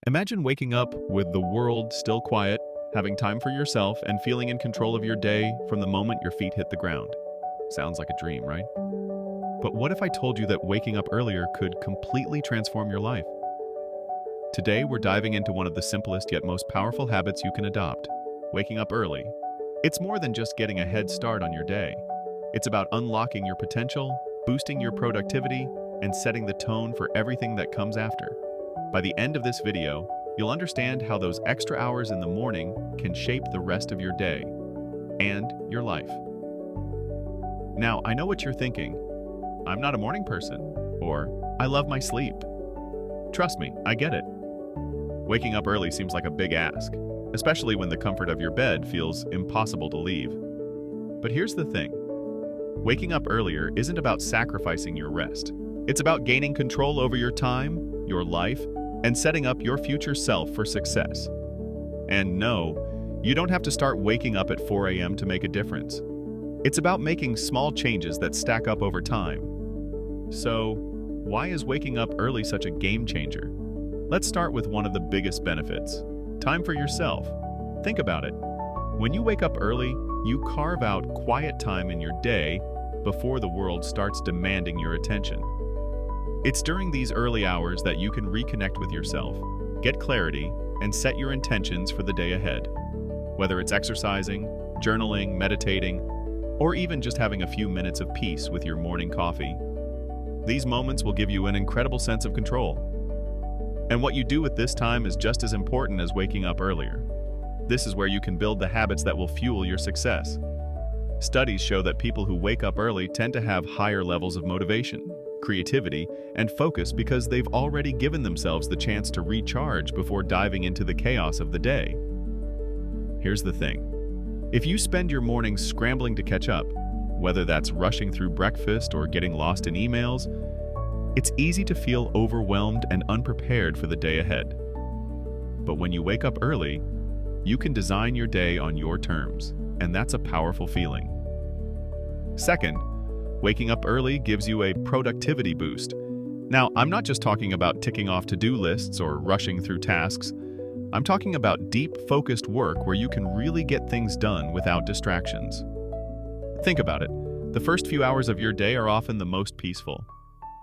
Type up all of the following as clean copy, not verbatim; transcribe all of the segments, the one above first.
Imagine waking up with the world still quiet, having time for yourself, and feeling in control of your day from the moment your feet hit the ground. Sounds like a dream, right? But what if I told you that waking up earlier could completely transform your life? Today, we're diving into one of the simplest yet most powerful habits you can adopt: waking up early. It's more than just getting a head start on your day. It's about unlocking your potential, boosting your productivity, and setting the tone for everything that comes after. By the end of this video, you'll understand how those extra hours in the morning can shape the rest of your day and your life. Now, I know what you're thinking. I'm not a morning person, or I love my sleep. Trust me, I get it. Waking up early seems like a big ask, especially when the comfort of your bed feels impossible to leave. But here's the thing. Waking up earlier isn't about sacrificing your rest. It's about gaining control over your time, your life, and setting up your future self for success. And no, you don't have to start waking up at 4 a.m. to make a difference. It's about making small changes that stack up over time. So, why is waking up early such a game changer? Let's start with one of the biggest benefits: time for yourself. Think about it. When you wake up early, you carve out quiet time in your day before the world starts demanding your attention. It's during these early hours that you can reconnect with yourself, get clarity, and set your intentions for the day ahead. Whether it's exercising, journaling, meditating, or even just having a few minutes of peace with your morning coffee, these moments will give you an incredible sense of control. And what you do with this time is just as important as waking up earlier. This is where you can build the habits that will fuel your success. Studies show that people who wake up early tend to have higher levels of motivation, creativity, and focus because they've already given themselves the chance to recharge before diving into the chaos of the day. Here's the thing. If you spend your mornings scrambling to catch up, whether that's rushing through breakfast or getting lost in emails, it's easy to feel overwhelmed and unprepared for the day ahead. But when you wake up early, you can design your day on your terms, and that's a powerful feeling. Second, waking up early gives you a productivity boost. Now, I'm not just talking about ticking off to-do lists or rushing through tasks. I'm talking about deep, focused work where you can really get things done without distractions. Think about it. The first few hours of your day are often the most peaceful.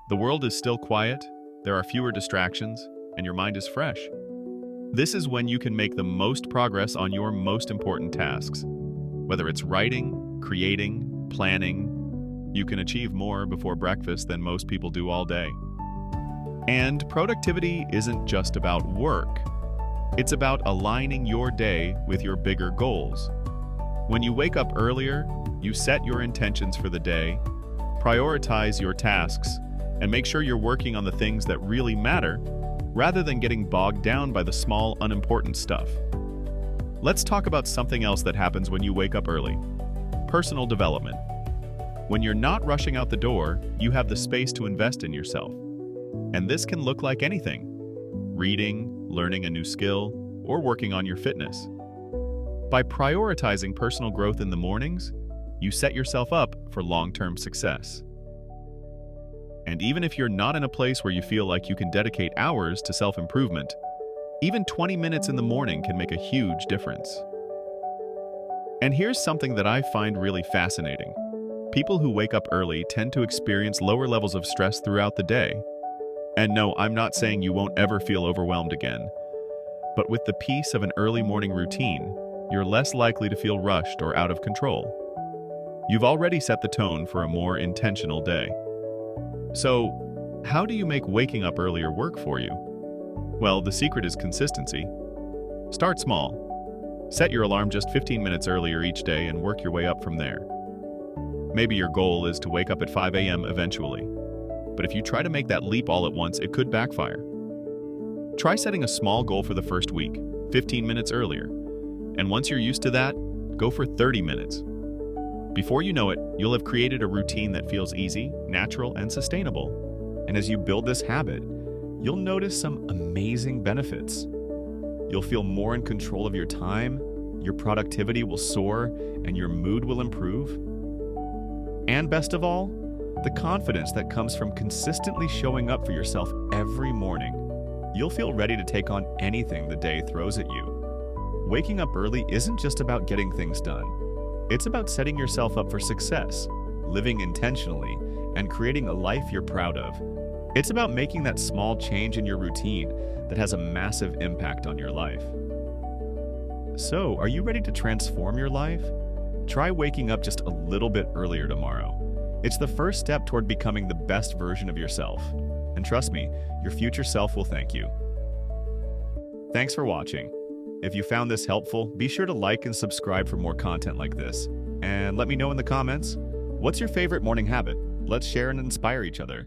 The world is still quiet, there are fewer distractions, and your mind is fresh. This is when you can make the most progress on your most important tasks. Whether it's writing, creating, planning, you can achieve more before breakfast than most people do all day. And productivity isn't just about work. It's about aligning your day with your bigger goals. When you wake up earlier, you set your intentions for the day, prioritize your tasks, and make sure you're working on the things that really matter, rather than getting bogged down by the small, unimportant stuff. Let's talk about something else that happens when you wake up early: personal development. When you're not rushing out the door, you have the space to invest in yourself. And this can look like anything: reading, learning a new skill, or working on your fitness. By prioritizing personal growth in the mornings, you set yourself up for long-term success. And even if you're not in a place where you feel like you can dedicate hours to self-improvement, even 20 minutes in the morning can make a huge difference. And here's something that I find really fascinating. People who wake up early tend to experience lower levels of stress throughout the day. And no, I'm not saying you won't ever feel overwhelmed again. But with the peace of an early morning routine, you're less likely to feel rushed or out of control. You've already set the tone for a more intentional day. So, how do you make waking up earlier work for you? Well, the secret is consistency. Start small. Set your alarm just 15 minutes earlier each day and work your way up from there. Maybe your goal is to wake up at 5 a.m. eventually. But if you try to make that leap all at once, it could backfire. Try setting a small goal for the first week, 15 minutes earlier. And once you're used to that, go for 30 minutes. Before you know it, you'll have created a routine that feels easy, natural, and sustainable. And as you build this habit, you'll notice some amazing benefits. You'll feel more in control of your time, your productivity will soar, and your mood will improve. And best of all, the confidence that comes from consistently showing up for yourself every morning. you'll feel ready to take on anything the day throws at you. Waking up early isn't just about getting things done. It's about setting yourself up for success, living intentionally, and creating a life you're proud of. It's about making that small change in your routine that has a massive impact on your life. So, are you ready to transform your life? Try waking up just a little bit earlier tomorrow. It's the first step toward becoming the best version of yourself. And trust me, your future self will thank you. Thanks for watching. If you found this helpful, be sure to like and subscribe for more content like this. And let me know in the comments, what's your favorite morning habit? Let's share and inspire each other.